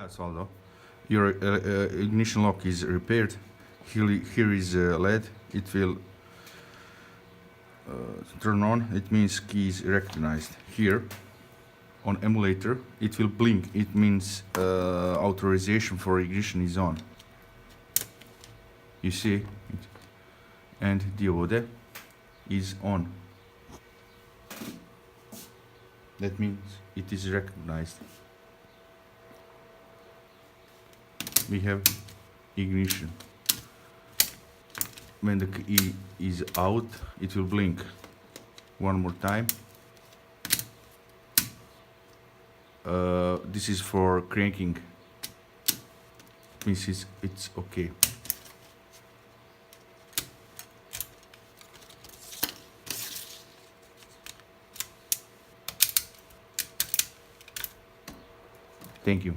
Oswaldo, your ignition lock is repaired. Here is LED. It will turn on. It means key is recognized. Here on emulator it will blink. It means authorization for ignition is on. You see it. And diode is on. That means it is recognized. We have ignition. When the key is out, it will blink one more time. This is for cranking. Means it's okay. Thank you.